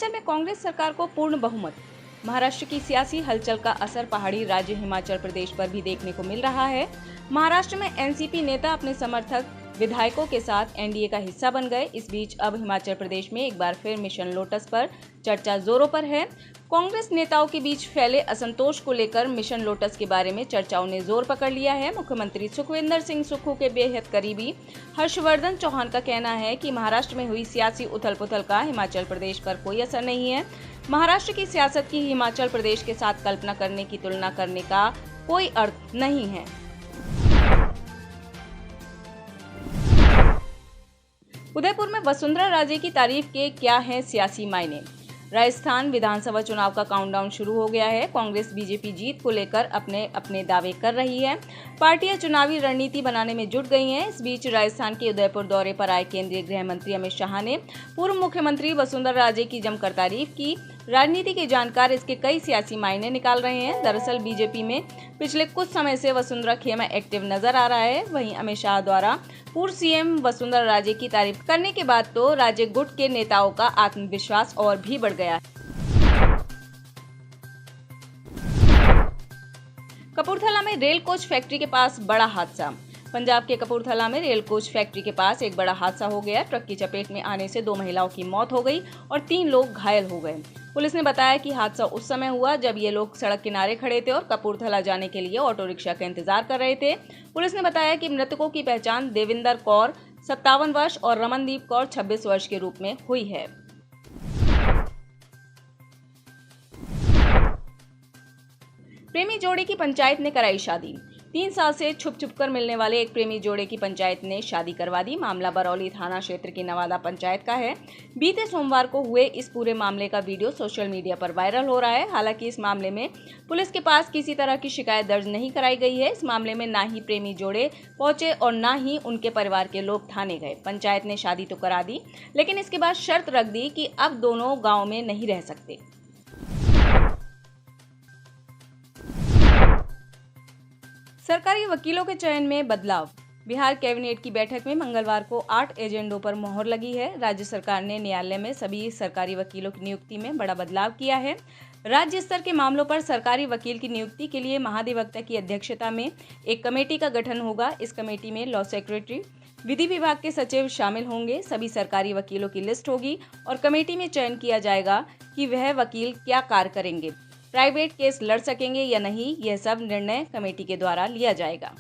हिमाचल में कांग्रेस सरकार को पूर्ण बहुमत। महाराष्ट्र की सियासी हलचल का असर पहाड़ी राज्य हिमाचल प्रदेश पर भी देखने को मिल रहा है। महाराष्ट्र में एनसीपी नेता अपने समर्थक विधायकों के साथ एनडीए का हिस्सा बन गए। इस बीच अब हिमाचल प्रदेश में एक बार फिर मिशन लोटस पर चर्चा जोरों पर है। कांग्रेस नेताओं के बीच फैले असंतोष को लेकर मिशन लोटस के बारे में चर्चाओं ने जोर पकड़ लिया है। मुख्यमंत्री सुखविंदर सिंह सुक्खू के बेहद करीबी हर्षवर्धन चौहान का कहना है कि महाराष्ट्र में हुई सियासी उथल-पुथल का हिमाचल प्रदेश पर कोई असर नहीं है। महाराष्ट्र की सियासत की हिमाचल प्रदेश के साथ कल्पना करने की तुलना करने का कोई अर्थ नहीं है। उदयपुर में वसुंधरा राजे की तारीफ के क्या हैं सियासी मायने। राजस्थान विधानसभा चुनाव का काउंटडाउन शुरू हो गया है। कांग्रेस बीजेपी जीत को लेकर अपने अपने दावे कर रही है। पार्टियां चुनावी रणनीति बनाने में जुट गई हैं। इस बीच राजस्थान के उदयपुर दौरे पर आए केंद्रीय गृह मंत्री अमित शाह ने पूर्व मुख्यमंत्री वसुंधरा राजे की जमकर तारीफ की। राजनीति के जानकार इसके कई सियासी मायने निकाल रहे हैं। दरअसल बीजेपी में पिछले कुछ समय से वसुंधरा खेमा एक्टिव नजर आ रहा है। वहीं अमित शाह द्वारा पूर्व सीएम वसुंधरा राजे की तारीफ करने के बाद तो राज्य गुट के नेताओं का आत्मविश्वास और भी बढ़ गया है। कपूरथला में रेल कोच फैक्ट्री के पास बड़ा हादसा। पंजाब के कपूरथला में रेल कोच फैक्ट्री के पास एक बड़ा हादसा हो गया। ट्रक की चपेट में आने से 2 महिलाओं की मौत हो गई और 3 लोग घायल हो गए। पुलिस ने बताया कि हादसा उस समय हुआ जब ये लोग सड़क किनारे खड़े थे और कपूरथला जाने के लिए ऑटो रिक्शा का इंतजार कर रहे थे। पुलिस ने बताया कि मृतकों की पहचान देविंदर कौर 57 वर्ष और रमनदीप कौर 26 वर्ष के रूप में हुई है। प्रेमी जोड़े की पंचायत ने कराई शादी। 3 साल से छुप कर मिलने वाले एक प्रेमी जोड़े की पंचायत ने शादी करवा दी। मामला बरौली थाना क्षेत्र की नवादा पंचायत का है। बीते सोमवार को हुए इस पूरे मामले का वीडियो सोशल मीडिया पर वायरल हो रहा है। हालांकि इस मामले में पुलिस के पास किसी तरह की शिकायत दर्ज नहीं कराई गई है। इस मामले में ना ही प्रेमी जोड़े पहुंचे और ना ही उनके परिवार के लोग थाने गए। पंचायत ने शादी तो करा दी, लेकिन इसके बाद शर्त रख दी कि अब दोनों गाँव में नहीं रह सकते। सरकारी वकीलों के चयन में बदलाव। बिहार कैबिनेट की बैठक में मंगलवार को 8 एजेंडों पर मोहर लगी है। राज्य सरकार ने न्यायालय में सभी सरकारी वकीलों की नियुक्ति में बड़ा बदलाव किया है। राज्य स्तर के मामलों पर सरकारी वकील की नियुक्ति के लिए महाधिवक्ता की अध्यक्षता में एक कमेटी का गठन होगा। इस कमेटी में लॉ सेक्रेटरी, विधि विभाग के सचिव शामिल होंगे। सभी सरकारी वकीलों की लिस्ट होगी और कमेटी में चयन किया जाएगा कि वह वकील क्या कार्य करेंगे, प्राइवेट केस लड़ सकेंगे या नहीं, यह सब निर्णय कमेटी के द्वारा लिया जाएगा।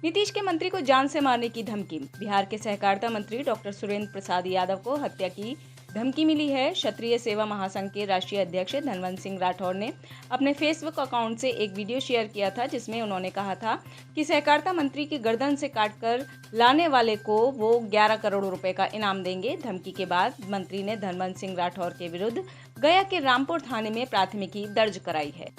नीतीश के मंत्री को जान से मारने की धमकी। बिहार के सहकारिता मंत्री डॉक्टर सुरेंद्र प्रसाद यादव को हत्या की धमकी मिली है। क्षत्रिय सेवा महासंघ के राष्ट्रीय अध्यक्ष धनवंत सिंह राठौर ने अपने फेसबुक अकाउंट से एक वीडियो शेयर किया था, जिसमें उन्होंने कहा था कि सहकारिता मंत्री की गर्दन से काटकर लाने वाले को वो 11 करोड़ रुपए का इनाम देंगे। धमकी के बाद मंत्री ने धनवंत सिंह राठौर के विरुद्ध गया के रामपुर थाने में प्राथमिकी दर्ज कराई है।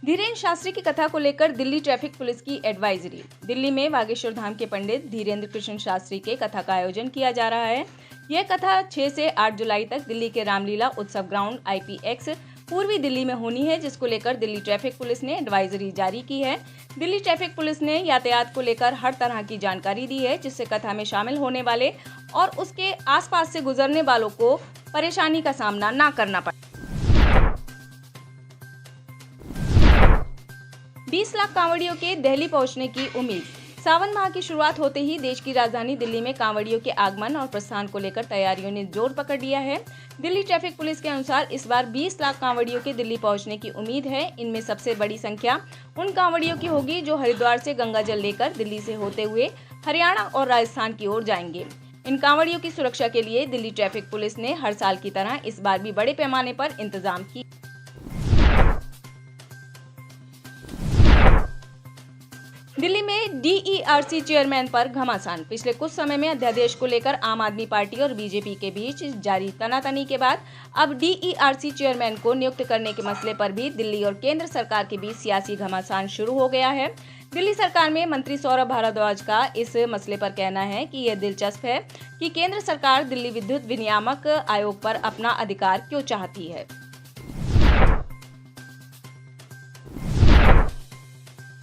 धीरेन्द्र शास्त्री की कथा को लेकर दिल्ली ट्रैफिक पुलिस की एडवाइजरी। दिल्ली में बागेश्वर धाम के पंडित धीरेन्द्र कृष्ण शास्त्री के कथा का आयोजन किया जा रहा है। यह कथा 6 से 8 जुलाई तक दिल्ली के रामलीला उत्सव ग्राउंड IPX पूर्वी दिल्ली में होनी है, जिसको लेकर दिल्ली ट्रैफिक पुलिस ने एडवाइजरी जारी की है। दिल्ली ट्रैफिक पुलिस ने यातायात को लेकर हर तरह की जानकारी दी है, जिससे कथा में शामिल होने वाले और उसके आसपास से गुजरने वालों को परेशानी का सामना न करना पड़े। 20 लाख कांवड़ियों के दिल्ली पहुंचने की उम्मीद। सावन माह की शुरुआत होते ही देश की राजधानी दिल्ली में कांवड़ियों के आगमन और प्रस्थान को लेकर तैयारियों ने जोर पकड़ लिया है। दिल्ली ट्रैफिक पुलिस के अनुसार इस बार 20 लाख कांवड़ियों के दिल्ली पहुंचने की उम्मीद है। इनमें सबसे बड़ी संख्या उन कांवड़ियों की होगी जो हरिद्वार से गंगा जल लेकर दिल्ली से होते हुए हरियाणा और राजस्थान की ओर जाएंगे। इन कांवड़ियों की सुरक्षा के लिए दिल्ली ट्रैफिक पुलिस ने हर साल की तरह इस बार भी बड़े पैमाने पर इंतजाम किए। दिल्ली में DERC चेयरमैन पर घमासान। पिछले कुछ समय में अध्यादेश को लेकर आम आदमी पार्टी और बीजेपी के बीच जारी तनातनी के बाद अब DERC चेयरमैन को नियुक्त करने के मसले पर भी दिल्ली और केंद्र सरकार के बीच सियासी घमासान शुरू हो गया है। दिल्ली सरकार में मंत्री सौरभ भारद्वाज का इस मसले पर कहना है कि यह दिलचस्प है कि केंद्र सरकार दिल्ली विद्युत विनियामक आयोग पर अपना अधिकार क्यों चाहती है।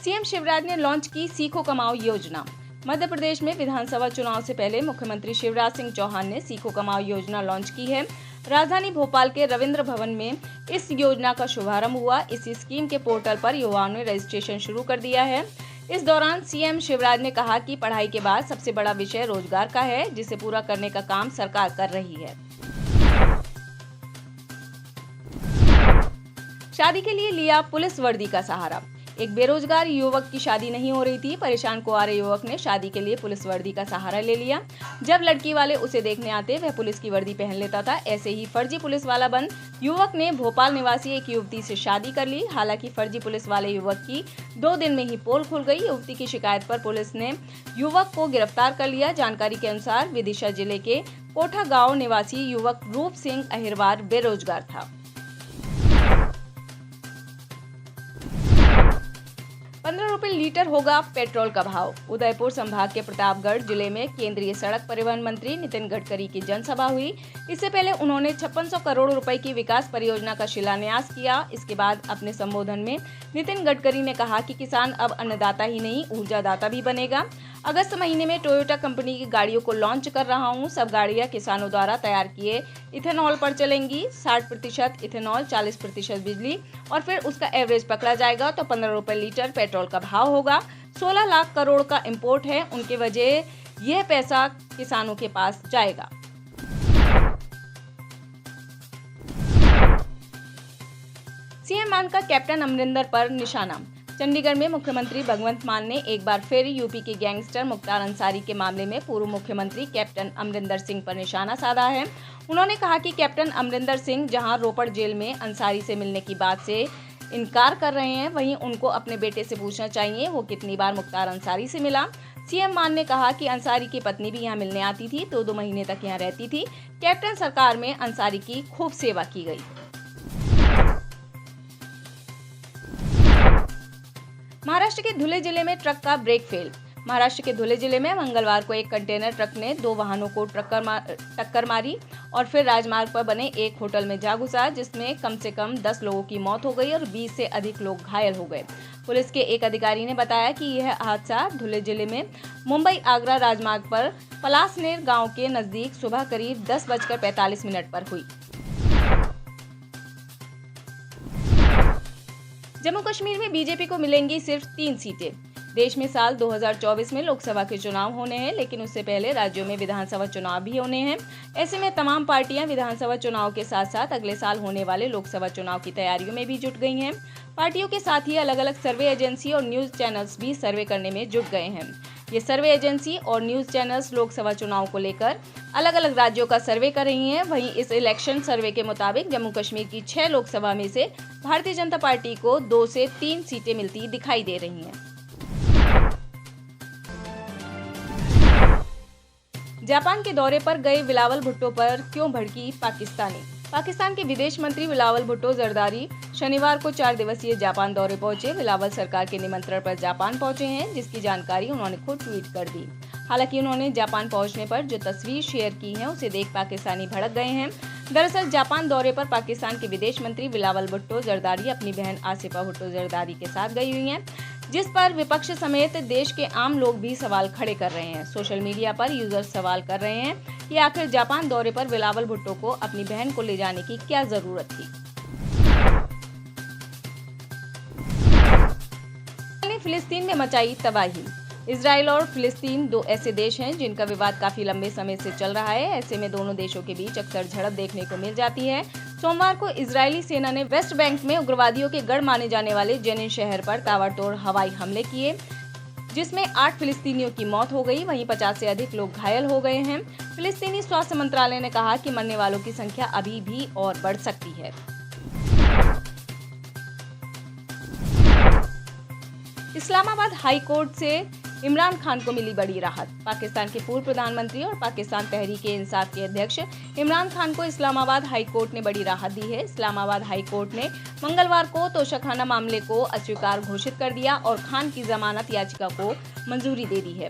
सीएम शिवराज ने लॉन्च की सीखो कमाओ योजना। मध्य प्रदेश में विधानसभा चुनाव से पहले मुख्यमंत्री शिवराज सिंह चौहान ने सीखो कमाओ योजना लॉन्च की है। राजधानी भोपाल के रविंद्र भवन में इस योजना का शुभारंभ हुआ। इस स्कीम के पोर्टल पर युवाओं ने रजिस्ट्रेशन शुरू कर दिया है। इस दौरान सीएम शिवराज ने कहा कि पढ़ाई के बाद सबसे बड़ा विषय रोजगार का है, जिसे पूरा करने का काम सरकार कर रही है। शादी के लिए लिया पुलिस वर्दी का सहारा। एक बेरोजगार युवक की शादी नहीं हो रही थी। परेशान कुंवारे युवक ने शादी के लिए पुलिस वर्दी का सहारा ले लिया। जब लड़की वाले उसे देखने आते वह पुलिस की वर्दी पहन लेता था। ऐसे ही फर्जी पुलिस वाला बन युवक ने भोपाल निवासी एक युवती से शादी कर ली। हालांकि फर्जी पुलिस वाले युवक की 2 दिन में ही पोल खुल गई। युवती की शिकायत पर पुलिस ने युवक को गिरफ्तार कर लिया। जानकारी के अनुसार विदिशा जिले के कोठा गाँव निवासी युवक रूप सिंह अहिरवार बेरोजगार था। 15 रुपए लीटर होगा पेट्रोल का भाव। उदयपुर संभाग के प्रतापगढ़ जिले में केंद्रीय सड़क परिवहन मंत्री नितिन गडकरी की जनसभा हुई। इससे पहले उन्होंने 5600 करोड़ रुपए की विकास परियोजना का शिलान्यास किया। इसके बाद अपने संबोधन में नितिन गडकरी ने कहा कि किसान अब अन्नदाता ही नहीं ऊर्जादाता भी बनेगा। अगस्त महीने में टोयोटा कंपनी की गाड़ियों को लॉन्च कर रहा हूं। सब गाड़ियां किसानों द्वारा तैयार किए इथेनॉल पर चलेंगी। 60% इथेनॉल, 40% बिजली और फिर उसका एवरेज पकड़ा जाएगा तो 15 रुपए लीटर पेट्रोल का भाव होगा। 16 लाख करोड़ का इंपोर्ट है, उनके वजह यह पैसा किसानों के पास जाएगा। सीएम मान का कैप्टन अमरिंदर पर निशाना। चंडीगढ़ में मुख्यमंत्री भगवंत मान ने एक बार फिर यूपी के गैंगस्टर मुख्तार अंसारी के मामले में पूर्व मुख्यमंत्री कैप्टन अमरिंदर सिंह पर निशाना साधा है। उन्होंने कहा कि कैप्टन अमरिंदर सिंह जहां रोपड़ जेल में अंसारी से मिलने की बात से इनकार कर रहे हैं, वहीं उनको अपने बेटे से पूछना चाहिए वो कितनी बार मुख्तार अंसारी से मिला। सीएम मान ने कहा कि अंसारी की पत्नी भी यहां मिलने आती थी, 2 महीने तक यहां रहती थी। कैप्टन सरकार में अंसारी की खूब सेवा की गई। महाराष्ट्र के धुले जिले में ट्रक का ब्रेक फेल। महाराष्ट्र के धुले जिले में मंगलवार को एक कंटेनर ट्रक ने 2 वाहनों को टक्कर मारी और फिर राजमार्ग पर बने एक होटल में जा घुसा, जिसमें कम से कम 10 लोगों की मौत हो गई और 20 से अधिक लोग घायल हो गए। पुलिस के एक अधिकारी ने बताया कि यह हादसा धुले जिले में मुंबई आगरा राजमार्ग पर पलासनेर गांव के नजदीक सुबह करीब 10:45 पर हुई। जम्मू कश्मीर में बीजेपी को मिलेंगी सिर्फ 3 सीटें। देश में साल 2024 में लोकसभा के चुनाव होने हैं, लेकिन उससे पहले राज्यों में विधानसभा चुनाव भी होने हैं। ऐसे में तमाम पार्टियां विधानसभा चुनाव के साथ साथ अगले साल होने वाले लोकसभा चुनाव की तैयारियों में भी जुट गई हैं। पार्टियों के साथ ही अलग अलग सर्वे एजेंसी और न्यूज चैनल्स भी सर्वे करने में जुट गए हैं। ये सर्वे एजेंसी और न्यूज चैनल्स लोकसभा चुनाव को लेकर अलग अलग राज्यों का सर्वे कर रही हैं। वहीं इस इलेक्शन सर्वे के मुताबिक जम्मू कश्मीर की 6 लोकसभा में से भारतीय जनता पार्टी को 2 से 3 सीटें मिलती दिखाई दे रही हैं। जापान के दौरे पर गए बिलावल भुट्टो पर क्यों भड़की पाकिस्तानी। पाकिस्तान के विदेश मंत्री बिलावल भुट्टो जरदारी शनिवार को 4 दिवसीय जापान दौरे पहुंचे। बिलावल सरकार के निमंत्रण पर जापान पहुंचे हैं, जिसकी जानकारी उन्होंने खुद ट्वीट कर दी। हालांकि उन्होंने जापान पहुंचने पर जो तस्वीर शेयर की है उसे देख पाकिस्तानी भड़क गए हैं। दरअसल जापान दौरे पर पाकिस्तान के विदेश मंत्री बिलावल भुट्टो जरदारी अपनी बहन आसिफा भुट्टो जरदारी के साथ गई हुई हैं, जिस पर विपक्ष समेत देश के आम लोग भी सवाल खड़े कर रहे हैं। सोशल मीडिया पर यूजर्स सवाल कर रहे हैं कि आखिर जापान दौरे पर बिलावल भुट्टो को अपनी बहन को ले जाने की क्या जरूरत थी। फिलिस्तीन में मचाई तबाही। इजराइल और फिलिस्तीन 2 ऐसे देश हैं जिनका विवाद काफी लंबे समय से चल रहा है। ऐसे में दोनों देशों के बीच अक्सर झड़प देखने को मिल जाती है। सोमवार को इजरायली सेना ने वेस्ट बैंक में उग्रवादियों के गढ़ माने जाने वाले जेनिन शहर पर ताबड़तोड़ हवाई हमले किए, जिसमें 8 फिलिस्तीनियों की मौत हो गई। वहीं 50 से अधिक लोग घायल हो गए हैं। फिलिस्तीनी स्वास्थ्य मंत्रालय ने कहा कि मरने वालों की संख्या अभी भी और बढ़ सकती है। इस्लामाबाद हाई कोर्ट से इमरान खान को मिली बड़ी राहत। पाकिस्तान के पूर्व प्रधानमंत्री और पाकिस्तान तहरीक-ए-इंसाफ के अध्यक्ष इमरान खान को इस्लामाबाद हाई कोर्ट ने बड़ी राहत दी है। इस्लामाबाद हाई कोर्ट ने मंगलवार को तोशाखाना मामले को अस्वीकार घोषित कर दिया और खान की जमानत याचिका को मंजूरी दे दी है।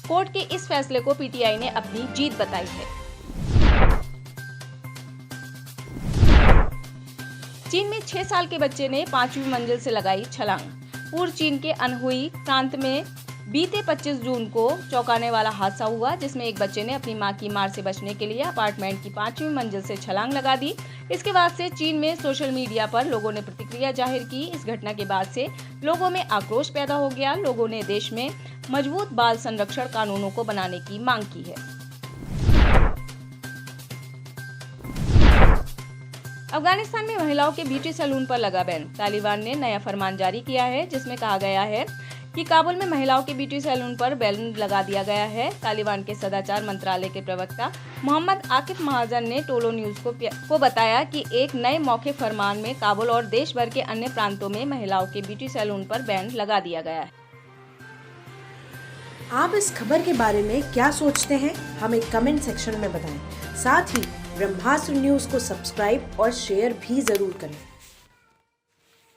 कोर्ट के इस फैसले को पीटीआई ने अपनी जीत बताई है। चीन में 6 साल के बच्चे ने 5वीं मंजिल से लगाई छलांग। पूर्व चीन के अनहुई प्रांत में बीते 25 जून को चौंकाने वाला हादसा हुआ, जिसमें एक बच्चे ने अपनी मां की मार से बचने के लिए अपार्टमेंट की 5वीं मंजिल से छलांग लगा दी। इसके बाद से चीन में सोशल मीडिया पर लोगों ने प्रतिक्रिया जाहिर की। इस घटना के बाद से लोगों में आक्रोश पैदा हो गया। लोगों ने देश में मजबूत बाल संरक्षण कानूनों को बनाने की मांग की है। अफगानिस्तान में महिलाओं के ब्यूटी सैलून पर लगा बैन। तालिबान ने नया फरमान जारी किया है, जिसमें कहा गया है कि काबुल में महिलाओं के ब्यूटी सैलून पर बैन लगा दिया गया है। तालिबान के सदाचार मंत्रालय के प्रवक्ता मोहम्मद आकिफ महाजन ने टोलो न्यूज को बताया कि एक नए मौखिक फरमान में काबुल और देश भर के अन्य प्रांतों में महिलाओं के ब्यूटी सैलून पर बैन लगा दिया गया है। आप इस खबर के बारे में क्या सोचते हैं, हमें कमेंट सेक्शन में बताएं। साथ ही ब्रह्मास्त्र न्यूज को सब्सक्राइब और शेयर भी जरूर करें।